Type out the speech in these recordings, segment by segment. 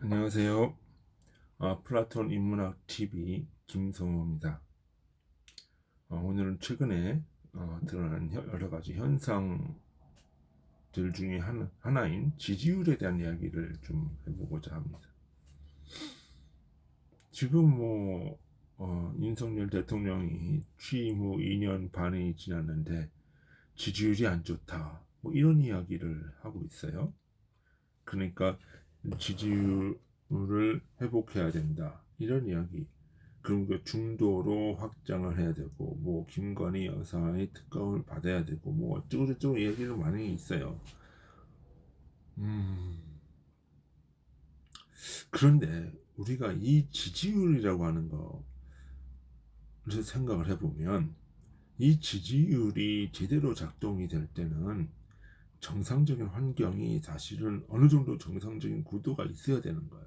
안녕하세요. 플라톤 인문학 TV 김성호입니다. 오늘은 최근에 드러난 여러 가지 현상들 중에 하나인 지지율에 대한 이야기를 좀 해보고자 합니다. 지금 윤석열 대통령이 취임 후 2년 반이 지났는데 지지율이 안 좋다, 이런 이야기를 하고 있어요. 그러니까 지지율을 회복해야 된다, 이런 이야기. 그리고 중도로 확장을 해야 되고, 김건희 여사의 특검을 받아야 되고, 어쩌고저쩌고 얘기를 많이 있어요. 그런데 우리가 이 지지율이라고 하는 거를 생각을 해보면, 이 지지율이 제대로 작동이 될 때는 정상적인 환경이, 사실은 어느 정도 정상적인 구도가 있어야 되는 거예요.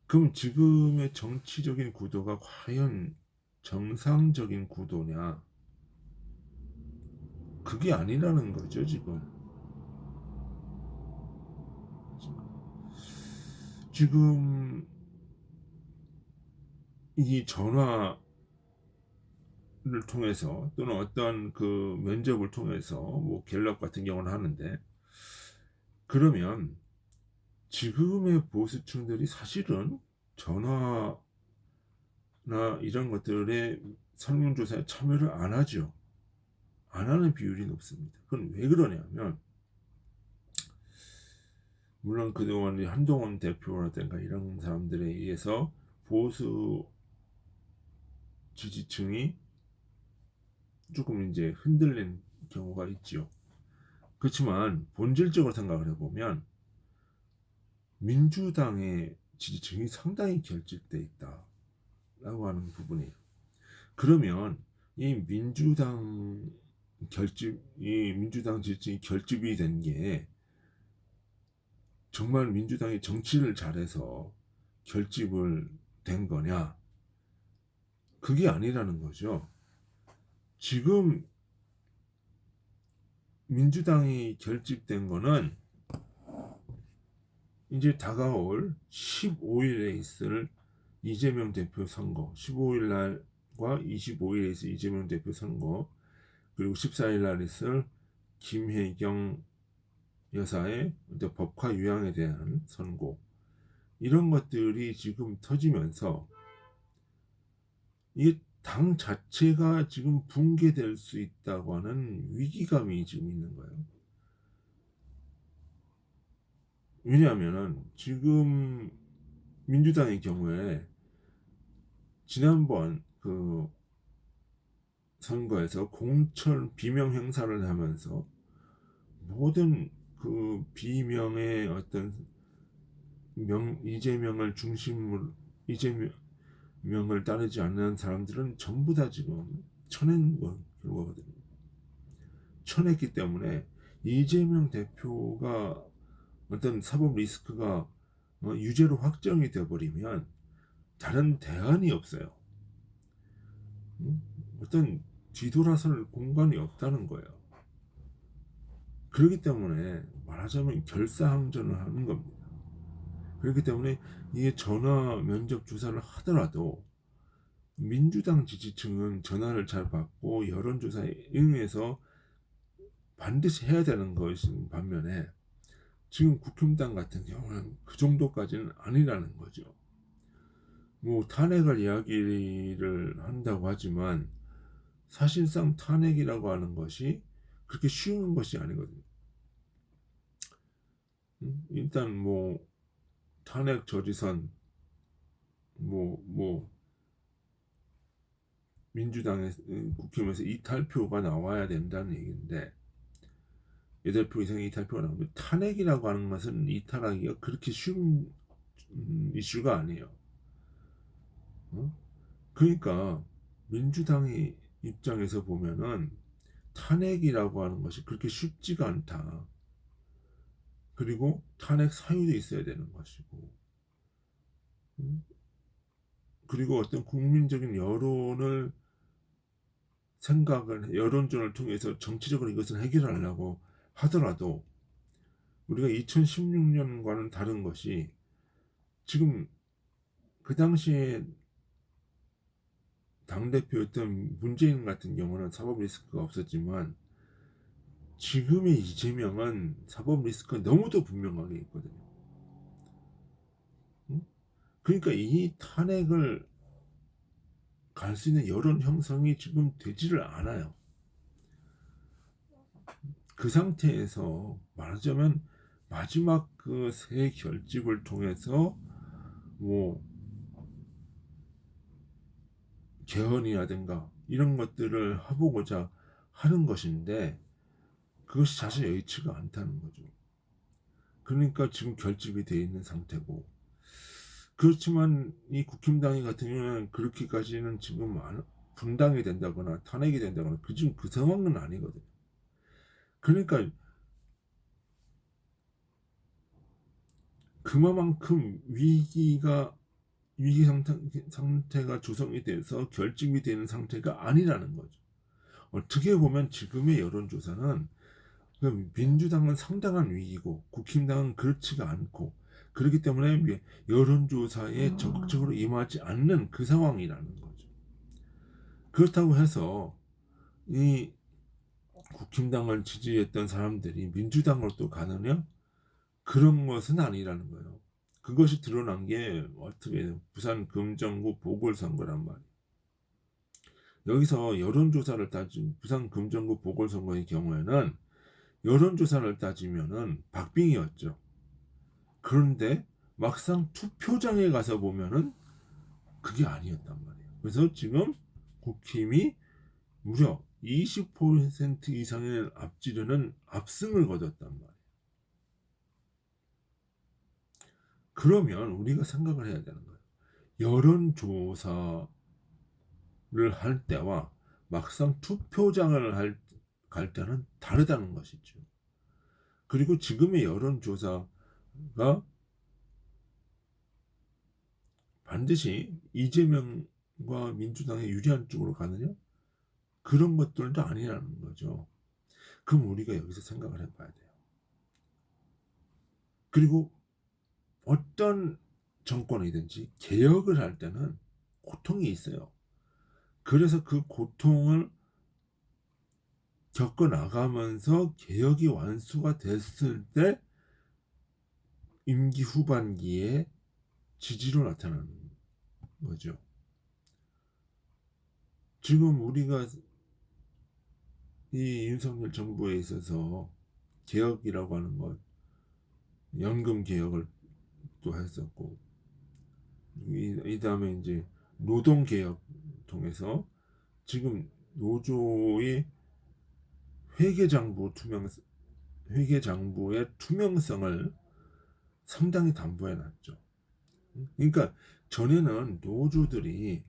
그럼 지금의 정치적인 구도가 과연 정상적인 구도냐? 그게 아니라는 거죠, 지금. 지금 이 전화를 통해서, 또는 어떤 그 면접을 통해서 갤럽 같은 경우는 하는데, 그러면 지금의 보수층들이 사실은 전화나 이런 것들의 설문조사에 참여를 안 하죠. 안 하는 비율이 높습니다. 그건 왜 그러냐면, 물론 그동안 한동훈 대표라든가 이런 사람들에 의해서 보수 지지층이 조금 이제 흔들린 경우가 있죠. 그렇지만 본질적으로 생각을 해보면 민주당의 지지층이 상당히 결집돼 있다라고 하는 부분이에요. 그러면 이 민주당 지지층이 결집이 된 게 정말 민주당이 정치를 잘해서 결집을 된 거냐? 그게 아니라는 거죠. 지금 민주당이 결집된 거는 이제 다가올 15일에 있을 이재명 대표 선거, 15일 날과 25일에 있을 이재명 대표 선거, 그리고 14일 날 있을 김혜경 여사의 법화 유양에 대한 선고, 이런 것들이 지금 터지면서 이 당 자체가 지금 붕괴될 수 있다고 하는 위기감이 지금 있는 거예요. 왜냐하면은 지금 민주당의 경우에 지난번 그 선거에서 공천 비명 행사를 하면서 모든 그 비명의 어떤 이재명을 따르지 않는 사람들은 전부 다 지금 쳐낸 결과거든요. 쳐냈기 때문에 이재명 대표가 어떤 사법 리스크가 유죄로 확정이 되어버리면 다른 대안이 없어요. 어떤 뒤돌아설 공간이 없다는 거예요. 그렇기 때문에 말하자면 결사항전을 하는 겁니다. 그렇기 때문에 이게 전화 면접 조사를 하더라도 민주당 지지층은 전화를 잘 받고 여론조사에 응해서 반드시 해야 되는 것인 반면에, 지금 국힘당 같은 경우는 그 정도까지는 아니라는 거죠. 탄핵을 이야기를 한다고 하지만 사실상 탄핵이라고 하는 것이 그렇게 쉬운 것이 아니거든요. 일단 탄핵 저지선, 민주당의 국힘에서 이탈표가 나와야 된다는 얘기인데, 8표 이상의 이탈표가 나오면 탄핵이라고 하는 것은 이탈하기가 그렇게 쉬운 이슈가 아니에요. 그러니까 민주당의 입장에서 보면은 탄핵이라고 하는 것이 그렇게 쉽지가 않다. 그리고 탄핵 사유도 있어야 되는 것이고, 그리고 어떤 국민적인 여론전을 통해서 정치적으로 이것을 해결하려고 하더라도, 우리가 2016년과는 다른 것이 지금 그 당시에 당대표였던 문재인 같은 경우는 사법 리스크가 없었지만 지금의 이재명은 사법 리스크가 너무도 분명하게 있거든요. 응? 그러니까 이 탄핵을 갈 수 있는 여론 형성이 지금 되지를 않아요. 그 상태에서 말하자면 마지막 그 새 결집을 통해서 뭐 개헌이라든가 이런 것들을 해보고자 하는 것인데 그것이 사실 여의치가 않다는 거죠. 그러니까 지금 결집이 되어 있는 상태고, 그렇지만 이 국힘당이 같은 경우는 그렇게까지는 지금 분당이 된다거나 탄핵이 된다거나 지금 그 상황은 아니거든요. 그러니까 그만큼 위기 상태가 조성이 돼서 결집이 되는 상태가 아니라는 거죠. 어떻게 보면 지금의 여론조사는 민주당은 상당한 위기고 국힘당은 그렇지가 않고, 그렇기 때문에 여론조사에 적극적으로 임하지 않는 그 상황이라는 거죠. 그렇다고 해서 이 국힘당을 지지했던 사람들이 민주당으로 또 가느냐? 그런 것은 아니라는 거예요. 그것이 드러난 게 어떻게 부산 금정구 보궐선거란 말이에요. 여기서 여론조사를 따진 부산 금정구 보궐선거의 경우에는 여론조사를 따지면은 박빙이었죠. 그런데 막상 투표장에 가서 보면은 그게 아니었단 말이에요. 그래서 지금 국힘이 무려 20% 이상을 앞지르는 압승을 거뒀단 말이에요. 그러면 우리가 생각을 해야 되는 거예요. 여론조사를 할 때와 막상 투표장을 갈 때는 다르다는 것이죠. 그리고 지금의 여론조사가 반드시 이재명과 민주당에 유리한 쪽으로 가느냐? 그런 것들도 아니라는 거죠. 그럼 우리가 여기서 생각을 해봐야 돼요. 그리고 어떤 정권이든지 개혁을 할 때는 고통이 있어요. 그래서 그 고통을 겪어 나가면서 개혁이 완수가 됐을 때 임기 후반기에 지지로 나타나는 거죠. 지금 우리가 이 윤석열 정부에 있어서 개혁이라고 하는 것, 연금 개혁을 또 했었고, 이 다음에 이제 노동 개혁 통해서 지금 노조의 회계장부의 투명성을 상당히 담보해 놨죠. 그러니까 전에는 노조들이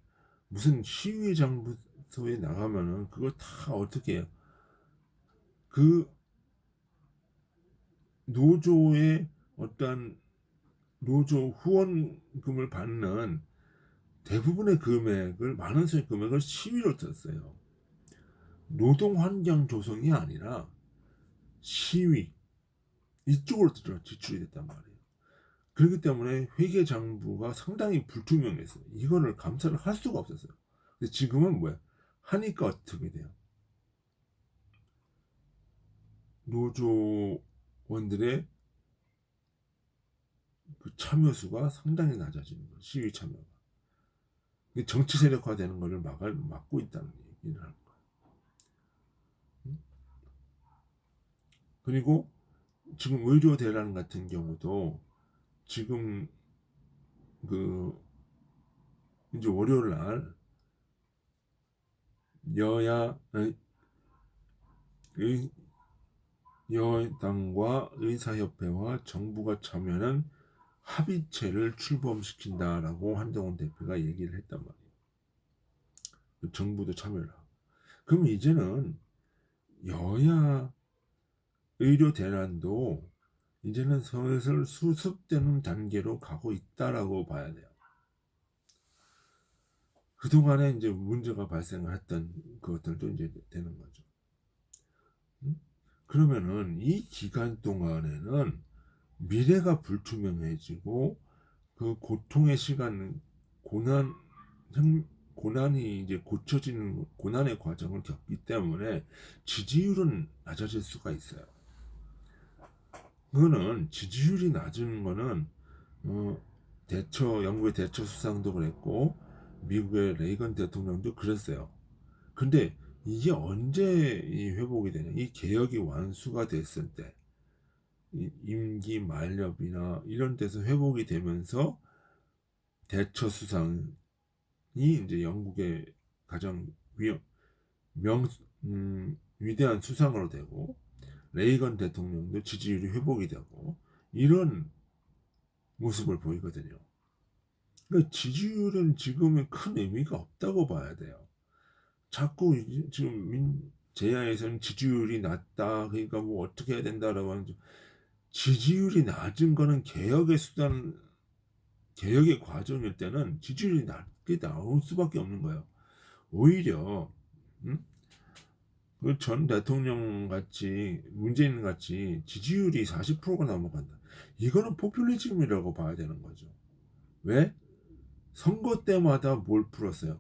무슨 시위장소에 나가면은 그걸 다 어떻게 해요? 그 노조의 어떤 노조 후원금을 받는 대부분의 금액을, 많은 수의 금액을 시위로 썼어요. 노동 환경 조성이 아니라 시위 이쪽으로 지출이 됐단 말이에요. 그렇기 때문에 회계장부가 상당히 불투명했어요. 이거를 감사를 할 수가 없었어요. 근데 지금은 뭐야? 하니까 어떻게 돼요? 노조원들의 그 참여수가 상당히 낮아지는 거예요. 시위 참여가. 정치 세력화되는 것을 막고 있다는 얘기를 하는 거예요. 그리고 지금 의료 대란 같은 경우도 지금 그 이제 월요일 날 여야 여당과 의사협회와 정부가 참여하는 합의체를 출범시킨다라고 한동훈 대표가 얘기를 했단 말이에요. 정부도 참여를 하고. 그럼 이제는 여야 의료 대란도 이제는 슬슬 수습되는 단계로 가고 있다라고 봐야 돼요. 그동안에 이제 문제가 발생을 했던 그것들도 이제 되는 거죠. 그러면은 이 기간 동안에는 미래가 불투명해지고 그 고통의 시간, 고난, 형, 고난이 이제 고쳐지는 고난의 과정을 겪기 때문에 지지율은 낮아질 수가 있어요. 그거는 지지율이 낮은 거는 영국의 대처 수상도 그랬고 미국의 레이건 대통령도 그랬어요. 근데 이게 언제 이 회복이 되냐? 이 개혁이 완수가 됐을 때, 임기 만렵이나 이런 데서 회복이 되면서 대처 수상이 이제 영국의 가장 명, 위대한 수상으로 되고 레이건 대통령도 지지율이 회복이 되고 이런 모습을 보이거든요. 그러니까 지지율은 지금은 큰 의미가 없다고 봐야 돼요. 자꾸 지금 제야에서는 지지율이 낮다. 그러니까 뭐 어떻게 해야 된다라고 하는 지지율이 낮은 거는 개혁의 과정일 때는 지지율이 낮게 나올 수밖에 없는 거예요. 오히려 그 전 대통령 같이 문재인 같이 지지율이 40%가 넘어간다. 이거는 포퓰리즘이라고 봐야 되는 거죠. 왜? 선거 때마다 뭘 풀었어요?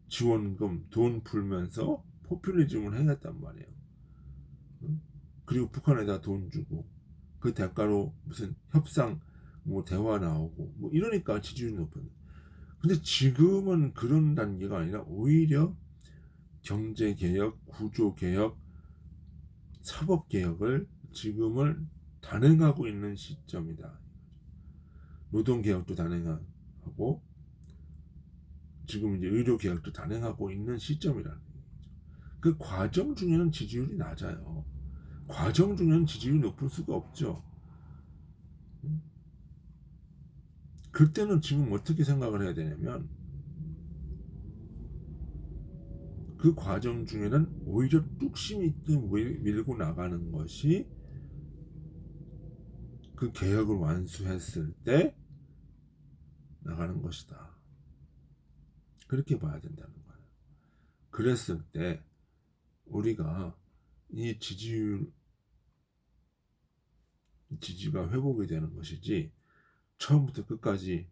지원금, 돈 풀면서 포퓰리즘을 해냈단 말이에요. 그리고 북한에다 돈 주고 그 대가로 무슨 협상, 뭐 대화 나오고 뭐 이러니까 지지율이 높은. 근데 지금은 그런 단계가 아니라 오히려 경제 개혁, 구조 개혁, 사법 개혁을 지금을 단행하고 있는 시점이다. 노동 개혁도 단행하고 지금 이제 의료 개혁도 단행하고 있는 시점이라는 거죠. 그 과정 중에는 지지율이 낮아요. 과정 중에는 지지율이 높을 수가 없죠. 그때는 지금 어떻게 생각을 해야 되냐면 그 과정 중에는 오히려 뚝심 있게 밀고 나가는 것이 그 개혁을 완수했을 때 나가는 것이다. 그렇게 봐야 된다는 거예요. 그랬을 때 우리가 이 지지가 회복이 되는 것이지 처음부터 끝까지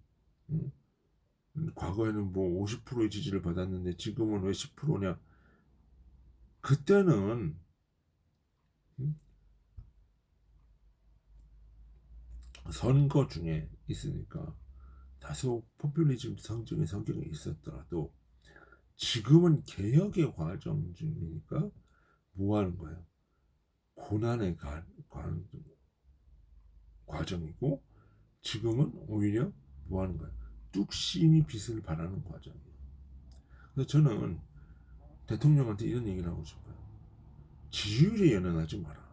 과거에는 뭐 50%의 지지를 받았는데 지금은 왜 10%냐? 그때는 선거 중에 있으니까 다소 포퓰리즘 성적인 성격이 있었더라도 지금은 개혁의 과정 중이니까 뭐 하는 거예요? 고난의 과정이고 지금은 오히려 뭐 하는 거예요? 뚝심이 빛을 발하는 과정이에요. 그래서 저는 대통령한테 이런 얘기를 하고 싶어요. 지지율에 연연하지 마라.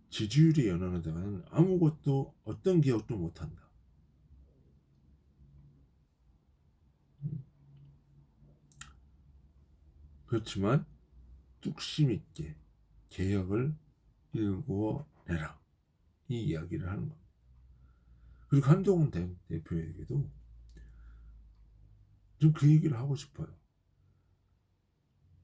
지지율에 연연하다가는 아무것도 어떤 개혁도 못한다. 그렇지만 뚝심 있게 개혁을 일구어내라. 이 이야기를 하는 겁니다. 그리고 한동훈 대표에게도 좀 그 얘기를 하고 싶어요.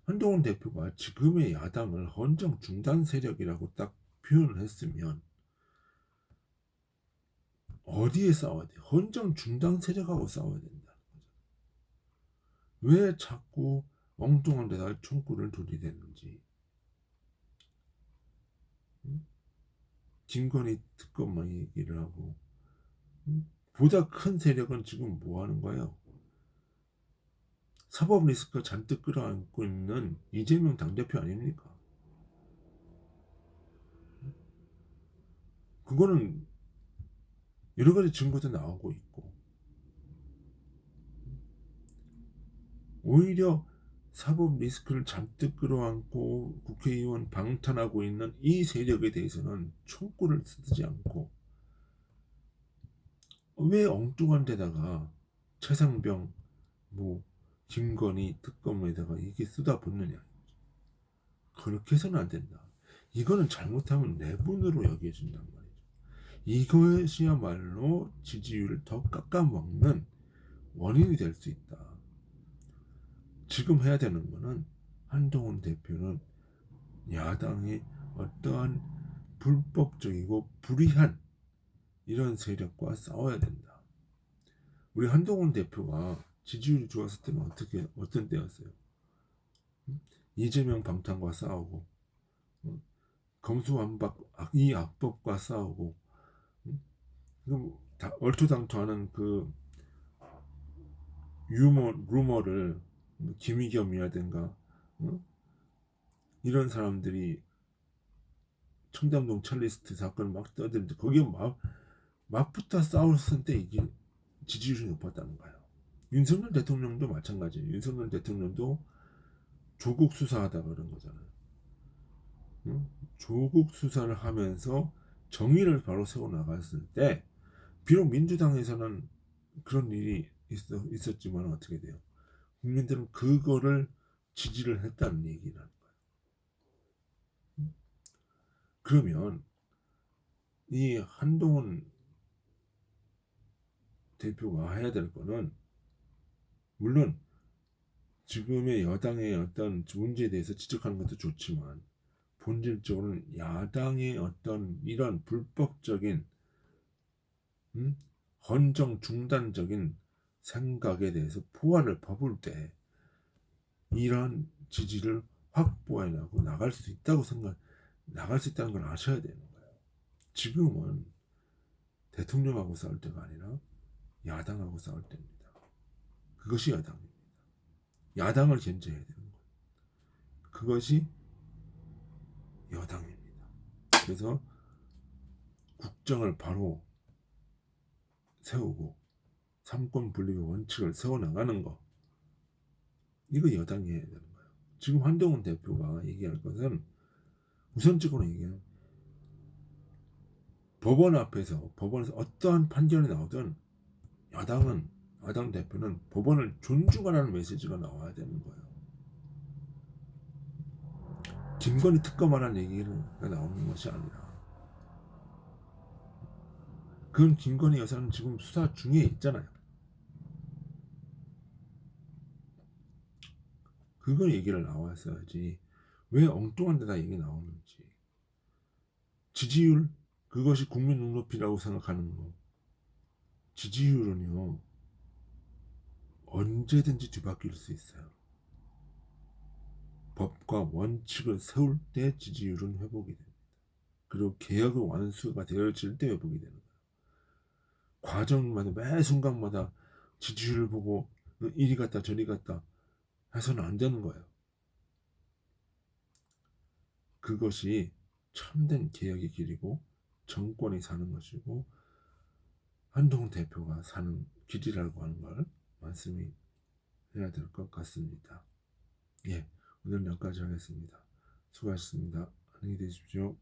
한동훈 대표가 지금의 야당을 헌정 중단 세력이라고 딱 표현을 했으면 어디에 싸워야 돼? 헌정 중단 세력하고 싸워야 된다는 거죠. 왜 자꾸 엉뚱한 데다 총구를 들이대는지. 김건희 특검만 얘기를 하고 보다 큰 세력은 지금 뭐 하는 거예요? 사법 리스크 잔뜩 끌어안고 있는 이재명 당대표 아닙니까? 그거는 여러 가지 증거도 나오고 있고 오히려 사법 리스크를 잔뜩 끌어안고 국회의원 방탄하고 있는 이 세력에 대해서는 총구를 쓰지 않고 왜 엉뚱한 데다가 최상병, 뭐 김건희 특검에다가 이게 쏟아붓느냐. 그렇게 해서는 안 된다. 이거는 잘못하면 내분으로 여겨진단 말이죠. 이것이야말로 지지율을 더 깎아먹는 원인이 될 수 있다. 지금 해야 되는 거는 한동훈 대표는 야당의 어떠한 불법적이고 불의한 이런 세력과 싸워야 된다. 우리 한동훈 대표가 지지율이 좋았을 때는 어떤 때였어요? 이재명 방탄과 싸우고, 검수완박 이 악법과 싸우고, 다 얼토당토하는 그 루머를 김의겸이라든가 이런 사람들이 청담동 찰리스트 사건을 막 떠들는데 거기에 맞붙어 싸웠을 때 이게 지지율이 높았다는 거예요. 윤석열 대통령도 마찬가지예요. 윤석열 대통령도 조국 수사하다가 그런 거잖아요. 조국 수사를 하면서 정의를 바로 세워 나갔을 때 비록 민주당에서는 그런 일이 있었지만 어떻게 돼요? 국민들은 그거를 지지를 했다는 얘기라는 거예요. 그러면 이 한동훈 대표가 해야 될 거는 물론 지금의 여당의 어떤 문제에 대해서 지적하는 것도 좋지만 본질적으로는 야당의 어떤 이런 불법적인 헌정 중단적인 생각에 대해서 포화를 퍼볼 때 이러한 지지를 확보해 나고 나갈 수 있다는 걸 아셔야 되는 거예요. 지금은 대통령하고 싸울 때가 아니라 야당하고 싸울 때입니다. 그것이 야당입니다. 야당을 견제해야 되는 거예요. 그것이 여당입니다. 그래서 국정을 바로 세우고 삼권 분립의 원칙을 세워나가는 거, 이거 여당이 해야 되는 거예요. 지금 한동훈 대표가 얘기할 것은 우선적으로 얘기하면 법원에서 어떠한 판결이 나오든 야당 대표는 법원을 존중하라는 메시지가 나와야 되는 거예요. 김건희 특검하라는 얘기가 나오는 것이 아니라 그건 김건희 여사는 지금 수사 중에 있잖아요. 그걸 얘기를 나왔어야지. 왜 엉뚱한 데다 얘기 나오는지. 지지율, 그것이 국민 눈높이라고 생각하는 거. 지지율은요 언제든지 뒤바뀔 수 있어요. 법과 원칙을 세울 때 지지율은 회복이 됩니다. 그리고 개혁의 완수가 되어질 때 회복이 되는 거예요. 과정마다 매 순간마다 지지율을 보고 이리 갔다 저리 갔다 해서는 안 되는 거예요. 그것이 참된 개혁의 길이고 정권이 사는 것이고 한동훈 대표가 사는 길이라고 하는 걸 말씀이 해야 될 것 같습니다. 예, 오늘 여기까지 하겠습니다. 수고하셨습니다. 안녕히 계십시오.